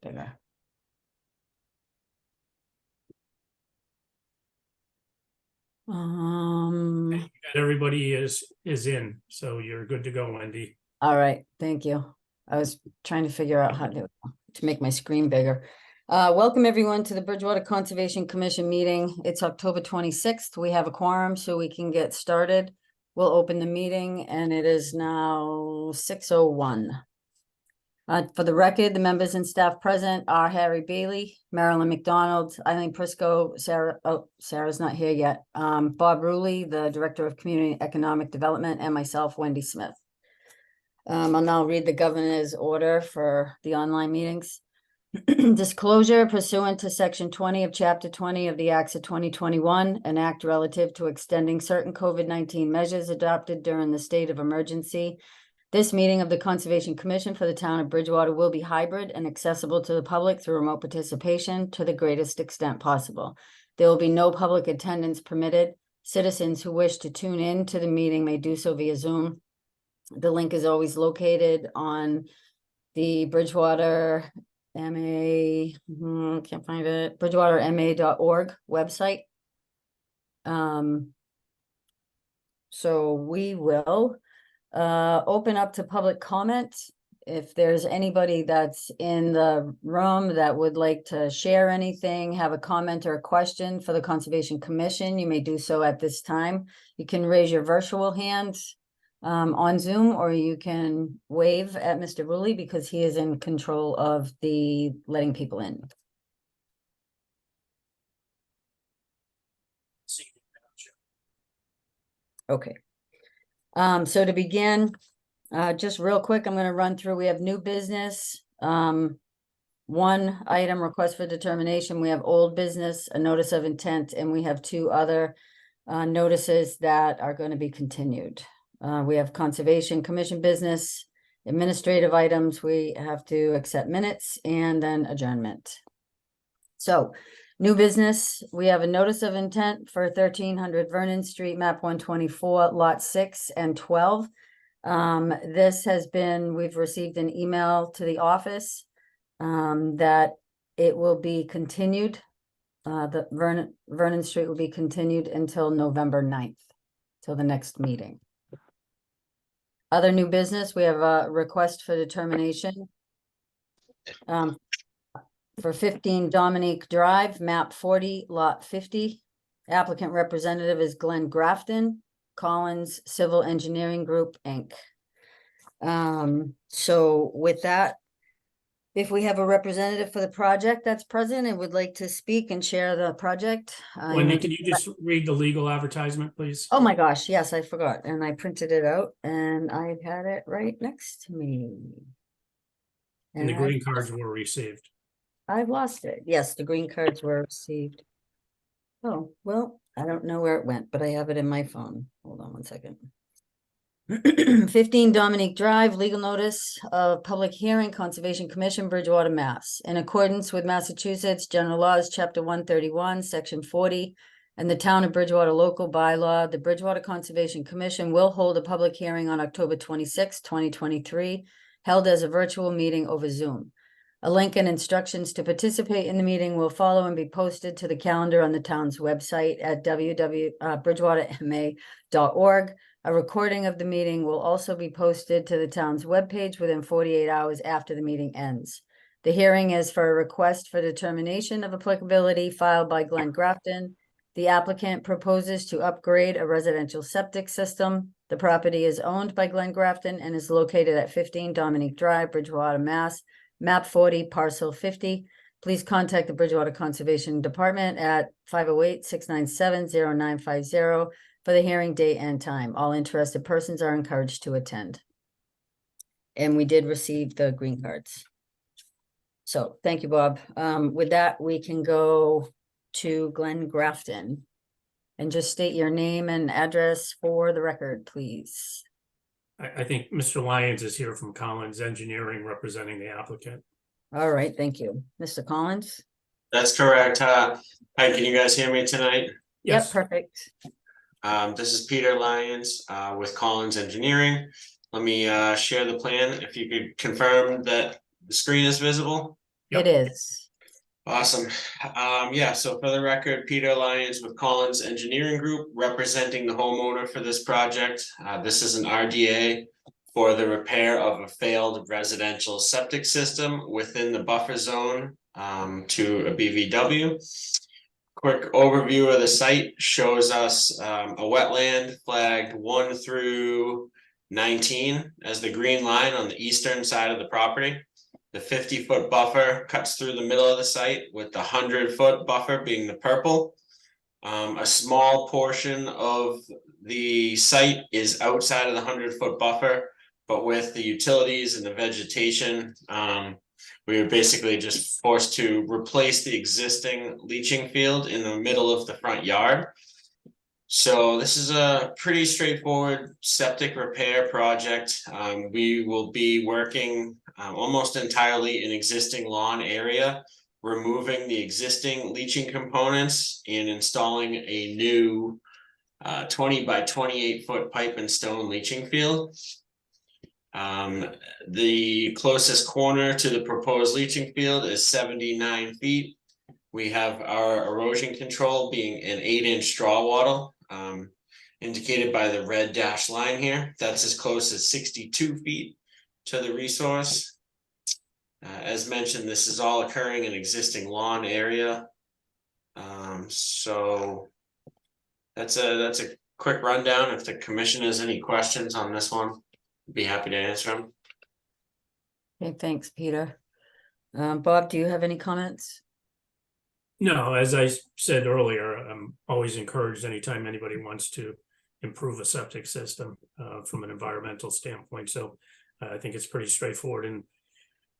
bigger. Everybody is in, so you're good to go, Wendy. All right, thank you. I was trying to figure out how to make my screen bigger. Welcome everyone to the Bridgewater Conservation Commission meeting. It's October 26th. We have a quorum, so we can get started. We'll open the meeting, and it is now 6:01. For the record, the members and staff present are Harry Bailey, Marilyn McDonald, Eileen Prisco, Sarah's not here yet, Bob Ruley, the Director of Community and Economic Development, and myself, Wendy Smith. I'll now read the governor's order for the online meetings. Disclosure pursuant to Section 20 of Chapter 20 of the Acts of 2021, an act relative to extending certain COVID-19 measures adopted during the state of emergency. This meeting of the Conservation Commission for the town of Bridgewater will be hybrid and accessible to the public through remote participation to the greatest extent possible. There will be no public attendance permitted. Citizens who wish to tune in to the meeting may do so via Zoom. The link is always located on the Bridgewater MA, can't find it, bridgewaterma.org website. So we will open up to public comment. If there's anybody that's in the room that would like to share anything, have a comment or a question for the Conservation Commission, you may do so at this time. You can raise your virtual hand on Zoom, or you can wave at Mr. Ruley because he is in control of the letting people in. Okay. So to begin, just real quick, I'm going to run through. We have new business. One item, request for determination. We have old business, a notice of intent, and we have two other notices that are going to be continued. We have Conservation Commission business, administrative items. We have to accept minutes and then adjournment. So new business, we have a notice of intent for 1300 Vernon Street, map 124, lot 6 and 12. This has been, we've received an email to the office that it will be continued. The Vernon Street will be continued until November 9th, till the next meeting. Other new business, we have a request for determination for 15 Dominique Drive, map 40, lot 50. Applicant representative is Glenn Grafton, Collins Civil Engineering Group, Inc. So with that, if we have a representative for the project that's present and would like to speak and share the project. Wendy, can you just read the legal advertisement, please? Oh my gosh, yes, I forgot. And I printed it out and I had it right next to me. And the green cards were received. I've lost it. Yes, the green cards were received. Oh, well, I don't know where it went, but I have it in my phone. Hold on one second. 15 Dominique Drive, legal notice of public hearing, Conservation Commission, Bridgewater, Mass. In accordance with Massachusetts General Laws, Chapter 131, Section 40, and the Town of Bridgewater Local Bylaw, the Bridgewater Conservation Commission will hold a public hearing on October 26, 2023, held as a virtual meeting over Zoom. A link and instructions to participate in the meeting will follow and be posted to the calendar on the town's website at bridgewaterma.org. A recording of the meeting will also be posted to the town's webpage within 48 hours after the meeting ends. The hearing is for a request for determination of applicability filed by Glenn Grafton. The applicant proposes to upgrade a residential septic system. The property is owned by Glenn Grafton and is located at 15 Dominique Drive, Bridgewater, Mass. Map 40, parcel 50. Please contact the Bridgewater Conservation Department at 508-697-0950 for the hearing date and time. All interested persons are encouraged to attend. And we did receive the green cards. So thank you, Bob. With that, we can go to Glenn Grafton and just state your name and address for the record, please. I think Mr. Lyons is here from Collins Engineering representing the applicant. All right, thank you. Mr. Collins? That's correct. Hi, can you guys hear me tonight? Yes. Yep, perfect. This is Peter Lyons with Collins Engineering. Let me share the plan. If you could confirm that the screen is visible. It Yep. is. Awesome. Yeah, so for the record, Peter Lyons with Collins Engineering Group, representing the homeowner for this project. This is an RDA for the repair of a failed residential septic system within the buffer zone to a BVW. Quick overview of the site shows us a wetland flagged 1 through 19 as the green line on the eastern side of the property. The 50-foot buffer cuts through the middle of the site, with the 100-foot buffer being the purple. A small portion of the site is outside of the 100-foot buffer, but with the utilities and the vegetation, we were basically just forced to replace the existing leaching field in the middle of the front yard. So this is a pretty straightforward septic repair project. We will be working almost entirely in existing lawn area, removing the existing leaching components and installing a new 20 by 28 foot pipe and stone leaching field. The closest corner to the proposed leaching field is 79 feet. We have our erosion control being an 8-inch straw wattle, indicated by the red dashed line here. That's as close as 62 feet to the resource. As mentioned, this is all occurring in existing lawn area. So that's a quick rundown. If the commission has any questions on this one, I'd be happy to answer them. Okay, thanks, Peter. Bob, do you have any comments? No, as I said earlier, I'm always encouraged anytime anybody wants to improve a septic system from an environmental standpoint. So I think it's pretty straightforward, and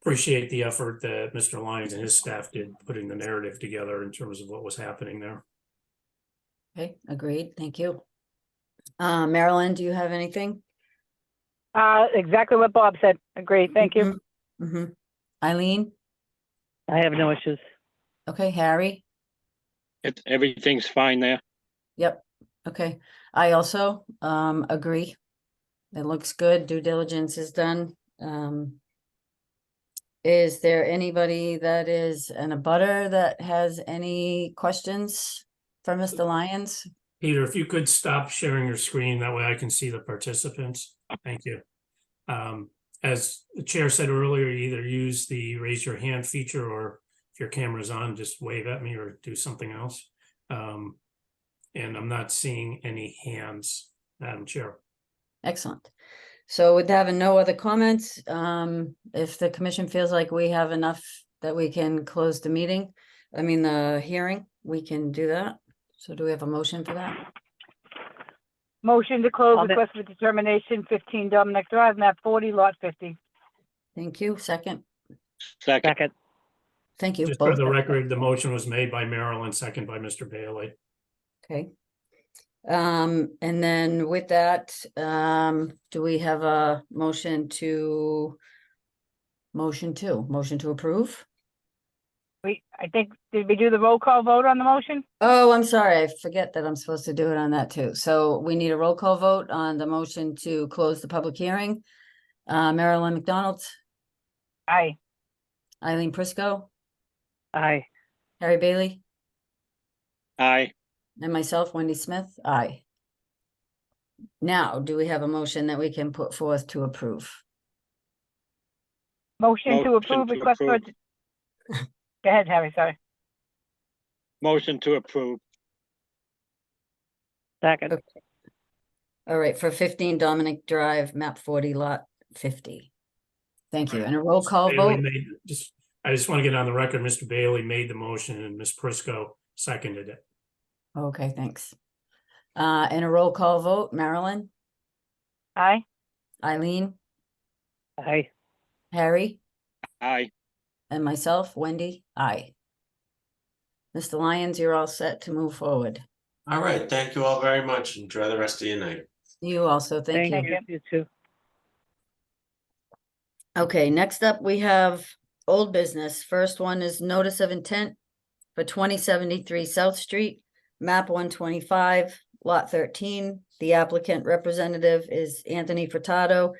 appreciate the effort that Mr. Lyons and his staff did putting the narrative together in terms of what was happening there. Okay, agreed. Thank you. Marilyn, do you have anything? Exactly what Bob said. Agreed. Thank you. Mm-hmm. Eileen? I have no issues. Okay, Harry? Everything's fine there. Yep. Okay. I also agree. It looks good. Due diligence is done. Is there anybody that is an abutter that has any questions for Mr. Lyons? Peter, if you could stop sharing your screen, that way I can see the participants. Thank you. As the chair said earlier, you either use the raise your hand feature, or if your camera's on, just wave at me or do something else. And I'm not seeing any hands, Madam Chair. Excellent. So with having no other comments, if the commission feels like we have enough that we can close the meeting, the hearing, we can do that. So do we have a motion for that? Motion to close I'll request for determination 15 Dominic Drive, map 40, lot 50. Thank you. Second. Second. Thank you. Just for Both. the record, the motion was made by Marilyn, second by Mr. Bailey. Okay. And then with that, do we have a motion to approve? I think, did we do the roll call vote on the motion? Oh, I'm sorry. I forget that I'm supposed to do it on that too. So we need a roll call vote on the motion to close the public hearing. Marilyn McDonald, Aye. Eileen Prisco, Aye. Harry Bailey, Aye. and myself, Wendy Smith. Aye. Now, do we have a motion that we can put forth to approve? Motion to Motion approve to request for. approve. Go ahead, Harry, sorry. Motion to approve. Second. Okay. All right, for 15 Dominic Drive, map 40, lot 50. Thank you. And a roll call Bailey vote? I just want to get on the record, Mr. Bailey made the motion and Ms. Prisco seconded it. Okay, thanks. And a roll call vote, Marilyn, Aye. Eileen, Aye. Harry, Aye. and myself, Wendy. Aye. Mr. Lyons, you're all set to move forward. All right, thank you all very much. Enjoy the rest of your night. You also, thank you. You too. Okay, next up, we have old business. First one is notice of intent for 2073 South Street, map 125, lot 13. The applicant representative is Anthony Furtado,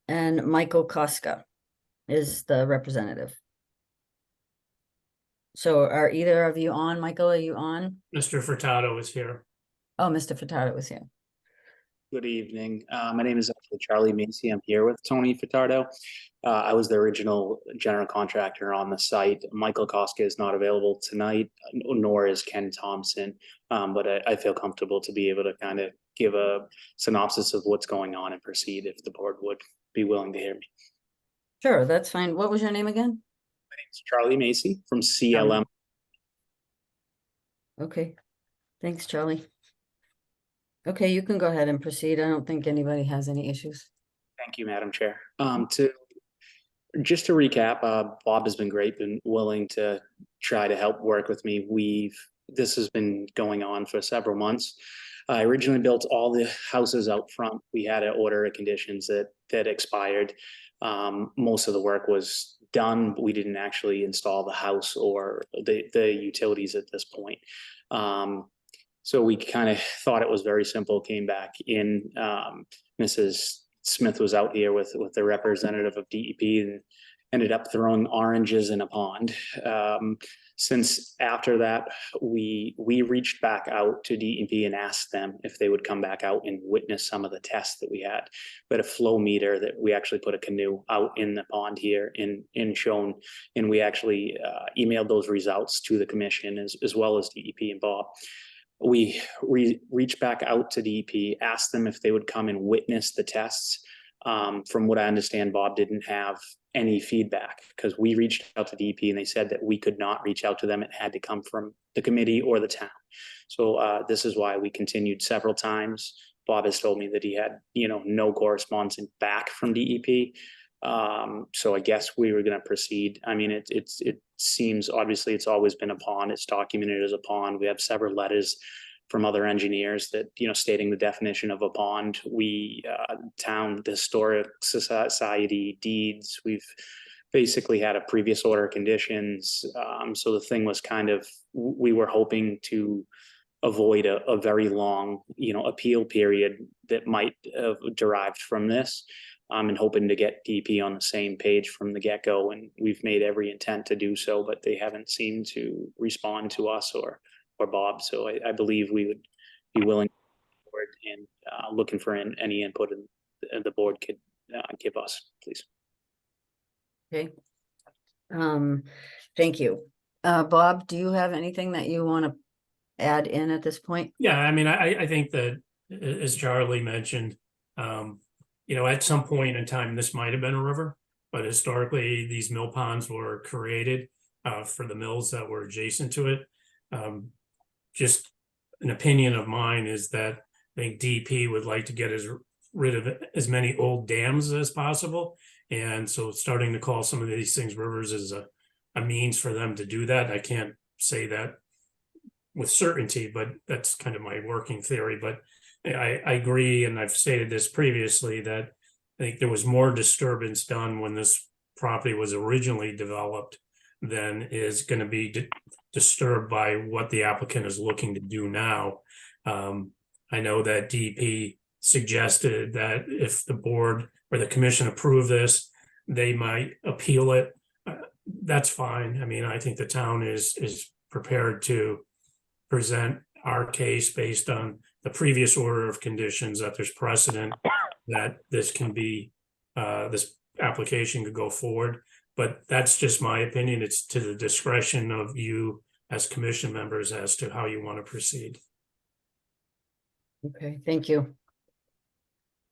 and Michael Koska is the representative. So are either of you on? Michael, are you on? Mr. Furtado is here. Oh, Mr. Furtado was here. Good evening. My name is actually Charlie Macy. I'm here with Tony Furtado. I was the original general contractor on the site. Michael Koska is not available tonight, nor is Ken Thompson. But I feel comfortable to be able to kind of give a synopsis of what's going on and proceed if the board would be willing to hear me. Sure, that's fine. What was your name again? It's Charlie Macy from CLM. Okay, thanks, Charlie. Okay, you can go ahead and proceed. I don't think anybody has any issues. Thank you, Madam Chair. Just to recap, Bob has been great, been willing to try to help work with me. This has been going on for several months. I originally built all the houses out front. We had an order of conditions that expired. Most of the work was done, but we didn't actually install the house or the utilities at this point. So we kind of thought it was very simple, came back in. Mrs. Smith was out here with the representative of DEP and ended up throwing oranges in a pond. Since after that, we reached back out to DEP and asked them if they would come back out and witness some of the tests that we had. We had a flow meter that we actually put a canoe out in the pond here in shown, and we actually emailed those results to the commission as well as DEP and Bob. We reached back out to DEP, asked them if they would come and witness the tests. From what I understand, Bob didn't have any feedback because we reached out to DEP and they said that we could not reach out to them. It had to come from the committee or the town. So this is why we continued several times. Bob has told me that he had, no correspondence back from DEP. So I guess we were going to proceed. I mean, it seems obviously it's always been a pond. It's documented as a pond. We have several letters from other engineers that, stating the definition of a pond. We, the Historic Society deeds, we've basically had a previous order of conditions. So the thing was we were hoping to avoid a very long, appeal period that might have derived from this. And hoping to get DEP on the same page from the get-go, and we've made every intent to do so, but they haven't seemed to respond to us or Bob. So I believe we would be willing and looking for any input the board could give us, please. Okay. Thank you. Bob, do you have anything that you want to add in at this point? Yeah, I mean, I think that, as Charlie mentioned, at some point in time, this might have been a river, but historically, these mill ponds were created for the mills that were adjacent to it. Just an opinion of mine is that I think DEP would like to get rid of as many old dams as possible. And so starting to call some of these things rivers is a means for them to do that. I can't say that with certainty, but that's kind of my working theory. But I agree, and I've stated this previously, that I think there was more disturbance done when this property was originally developed than is going to be disturbed by what the applicant is looking to do now. I know that DEP suggested that if the board or the commission approve this, they might appeal it. That's fine. I mean, I think the town is prepared to present our case based on the previous order of conditions, that there's precedent that this can be, this application could go forward. But that's just my opinion. It's to the discretion of you as commission members as to how you want to proceed. Okay, thank you.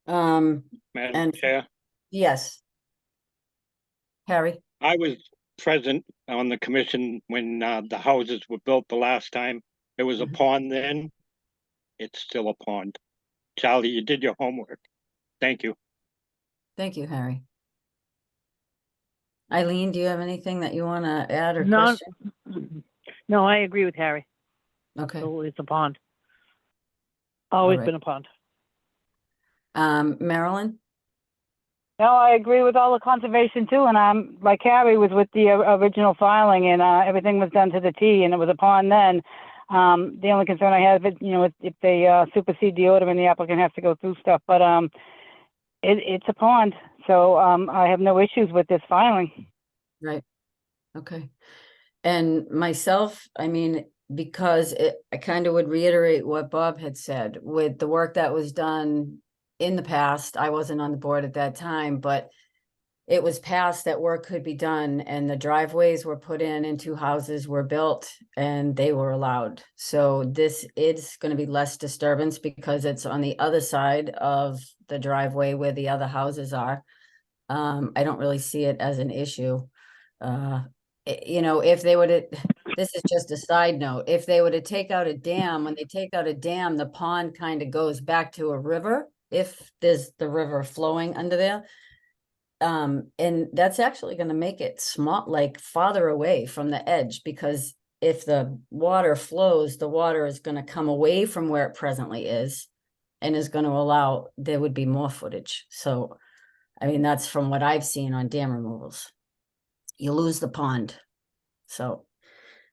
Madam And- Chair, Yes. Harry? I was present on the commission when the houses were built the last time. It was a Mhm. pond then. It's still a pond. Charlie, you did your homework. Thank you. Thank you, Harry. Eileen, do you have anything that you want to add or No. question? No, I agree with Harry. Okay, So it's a pond. Always right. been a pond. Marilyn? No, I agree with all the conservation too, and I'm, like Harry was with the original filing, and everything was done to the T, and it was a pond then. The only concern I have is, if they supersede the order and the applicant has to go through stuff, but it's a pond, so I have no issues with this filing. Right, okay. And myself, I mean, because I kind of would reiterate what Bob had said with the work that was done in the past. I wasn't on the board at that time, but it was passed that work could be done and the driveways were put in and 2 houses were built and they were allowed. So this is going to be less disturbance because it's on the other side of the driveway where the other houses are. I don't really see it as an issue. You know, if they were to, this is just a side note, if they were to take out a dam, when they take out a dam, the pond kind of goes back to a river, if there's the river flowing under there. And that's actually gonna make it small, like farther away from the edge, because if the water flows, the water is gonna come away from where it presently is and is gonna allow, there would be more footage. So, I mean, that's from what I've seen on dam removals. You lose the pond. So,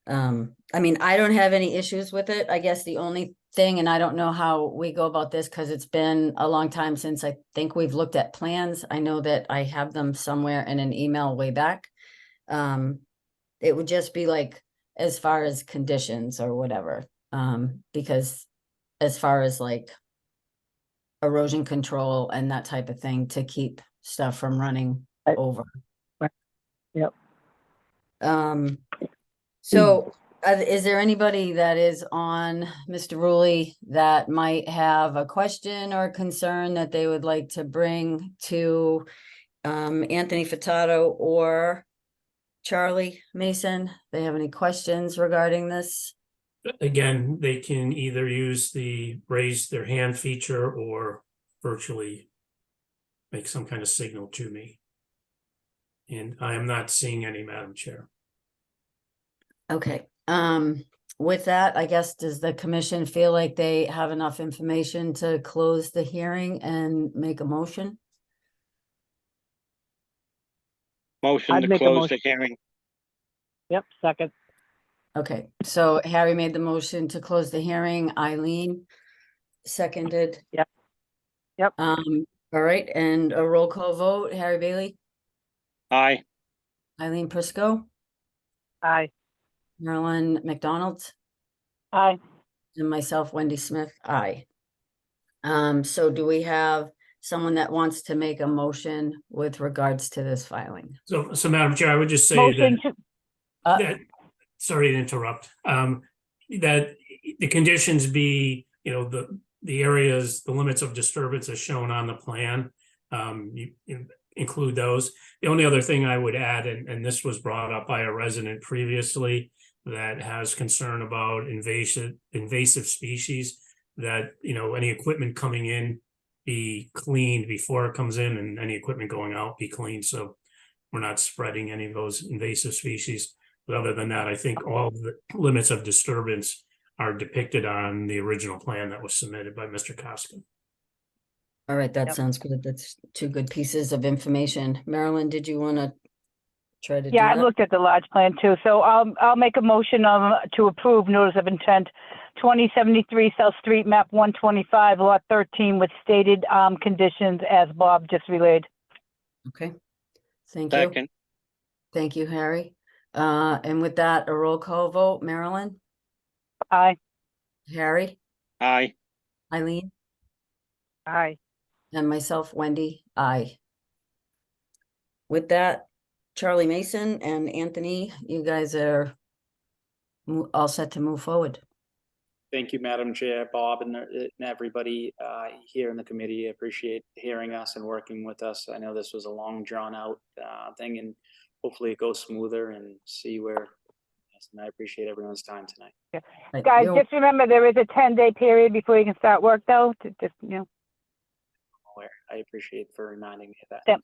I mean, I don't have any issues with it. I guess the only thing, and I don't know how we go about this because it's been a long time since I think we've looked at plans. I know that I have them somewhere in an email way back. It would just be like, as far as conditions or whatever, because as far as like erosion control and that type of thing to keep stuff from running Right. over. Right. Yep. So is there anybody that is on Mr. Rulli that might have a question or concern that they would like to bring to Anthony Furtado or Charlie Mason? They have any questions regarding this? Again, they can either use the raise their hand feature or virtually make some kind of signal to me. And I am not seeing any, Madam Chair. Okay, with that, I guess, does the commission feel like they have enough information to close the hearing and make a motion? Motion I'd to make a close the motion. hearing. Yep, second. Okay, so Harry made the motion to close the hearing. Eileen seconded. Yep. Yep. All right, and a roll call vote. Harry Bailey, Aye. Eileen Prisco, Aye. Marilyn McDonald, Aye. and myself, Wendy Smith. Aye. So do we have someone that wants to make a motion with regards to this filing? So Madam Chair, I would just say Motion that, to, that, sorry to interrupt, that the conditions be, you know, the areas, the limits of disturbance as shown on the plan. You include those. The only other thing I would add, and this was brought up by a resident previously that has concern about invasive species, that, you know, any equipment coming in be cleaned before it comes in and any equipment going out be cleaned. So we're not spreading any of those invasive species. But other than that, I think all the limits of disturbance are depicted on the original plan that was submitted by Mr. Costa. All right, that Yep. sounds good. That's 2 good pieces of information. Marilyn, did you want to try to do yeah, I that? looked at the large plan too, so I'll make a motion to approve notice of intent, 2073 South Street, map 125, lot 13, with stated conditions as Bob just relayed. Okay, thank you. Second. Thank you, Harry. And with that, a roll call vote. Marilyn, Aye. Harry, Aye. Eileen, Aye. and myself, Wendy. Aye. With that, Charlie Mason and Anthony, you guys are all set to move forward. Thank you, Madam Chair, Bob, and everybody here in the committee. I appreciate hearing us and working with us. I know this was a long, drawn-out thing, and hopefully it goes smoother and see where. Yes, and I appreciate everyone's time tonight. Right, Guys, you're- just remember, there is a 10-day period before you can start work, though, to just, you know. I appreciate for reminding me of that. Yep.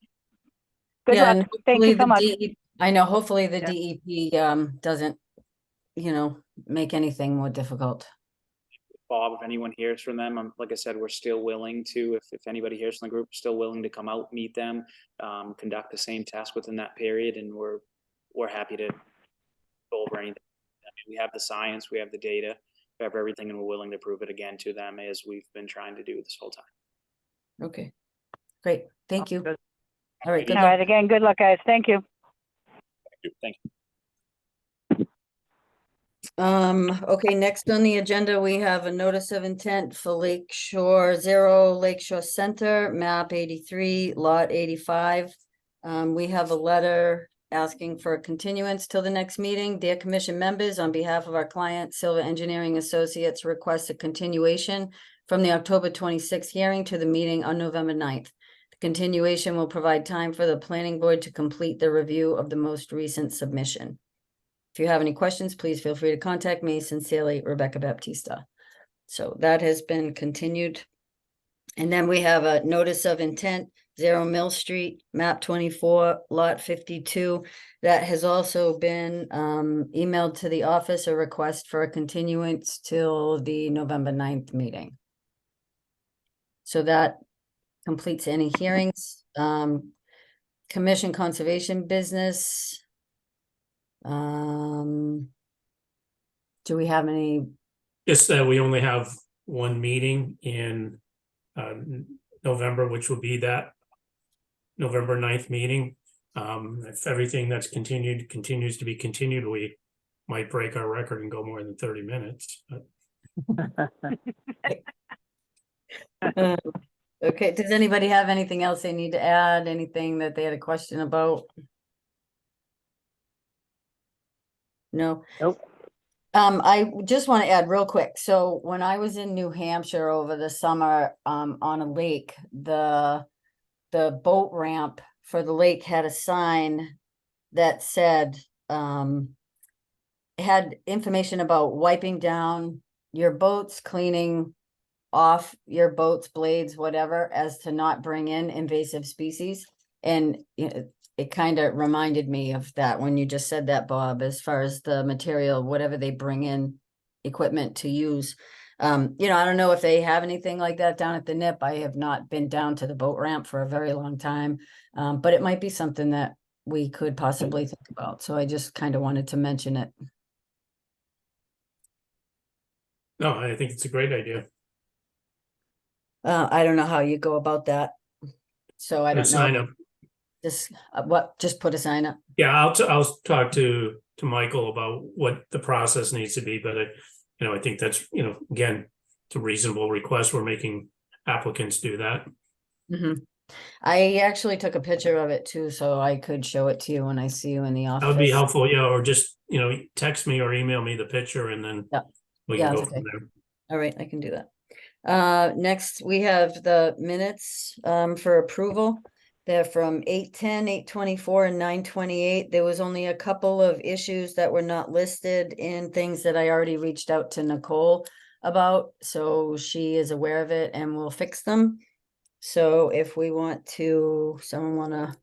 Good Yeah, luck. and Thank you hopefully so the much. I know, hopefully the Yeah. DEP doesn't, you know, make anything more difficult. Bob, if anyone hears from them, like I said, we're still willing to, if anybody hears from the group, still willing to come out, meet them, conduct the same test within that period, and we're happy to go over anything. I mean, we have the science, we have the data, we have everything, and we're willing to prove it again to them as we've been trying to do this whole time. Okay, great. Thank you. Good. All right, good All luck. right, again, good luck, guys. Thank you. Thank you. Okay, next on the agenda, we have a notice of intent for Lake Shore Lakeshore Center, map 83, lot 85. We have a letter asking for a continuance till the next meeting. Dear commission members, on behalf of our client, Silver Engineering Associates, request a continuation from the October 26th hearing to the meeting on November 9th. The continuation will provide time for the planning board to complete the review of the most recent submission. If you have any questions, please feel free to contact me. Sincerely, Rebecca Baptista. So that has been continued. And then we have a notice of intent, 0 Mill Street, map 24, lot 52. That has also been emailed to the office, a request for a continuance till the November 9th meeting. So that completes any hearings. Commission conservation business. Do we have any? Just that we only have one meeting in November, which will be that November 9th meeting. If everything that's continues to be continued, we might break our record and go more than 30 minutes. But Okay, does anybody have anything else they need to add? Anything that they had a question about? No? Nope. I just want to add real quick. So when I was in New Hampshire over the summer, on a lake, the boat ramp for the lake had a sign that said, had information about wiping down your boats, cleaning off your boat's blades, whatever, as to not bring in invasive species. And it kind of reminded me of that when you just said that, Bob, as far as the material, whatever they bring in, equipment to use. I don't know if they have anything like that down at the NIP. I have not been down to the boat ramp for a very long time. But it might be something that we could possibly think about. So I just kind of wanted to mention it. no, I think it's a great idea. I don't know how you go about that. So I Put a don't sign know. up. Just put a sign up. Yeah, I'll talk to Michael about what the process needs to be, but I think that's, again, it's a reasonable request. We're making applicants do that. Mhm. I actually took a picture of it too, so I could show it to you when I see you in the office. That would be helpful, yeah, or just, text me or email me the picture and then Yeah. we Yeah, can go it's from okay. there. All right, I can do that. Next, we have the minutes for approval. They're from 8:10, 8:24, and 9:28. There was only a couple of issues that were not listed in things that I already reached out to Nicole about, so she is aware of it and will fix them. So if we want to, someone want to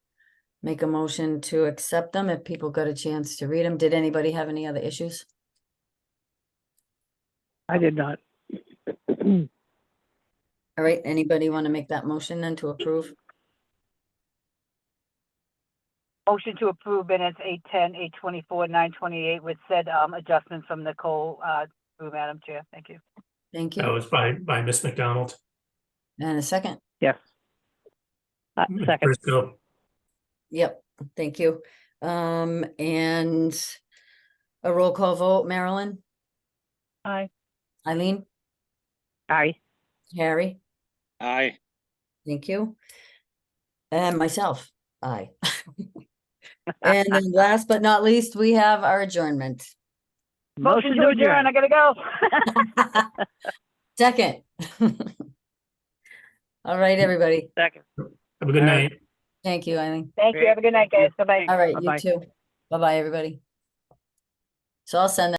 make a motion to accept them, if people got a chance to read them. Did anybody have any other issues? I did not. All right, anybody want to make that motion then to approve? Motion to approve minutes 8:10, 8:24, 9:28 with said adjustments from Nicole, through Madam Chair. Thank you. Thank That you. was by Miss McDonald. And a second? Yes. Second. Briscoe. Yep, thank you. And a roll call vote, Marilyn, Aye. Eileen, Aye. Harry, Aye. thank you. And myself, aye. And then last but not least, we have our adjournment. Motion to adjourn. I gotta go. Second. All right, everybody. Second. Have a good All right. night. Thank you, Eileen. Thank you. Have a good night, guys. Bye-bye. All right, you Bye-bye. too. Bye-bye, everybody. So I'll send that.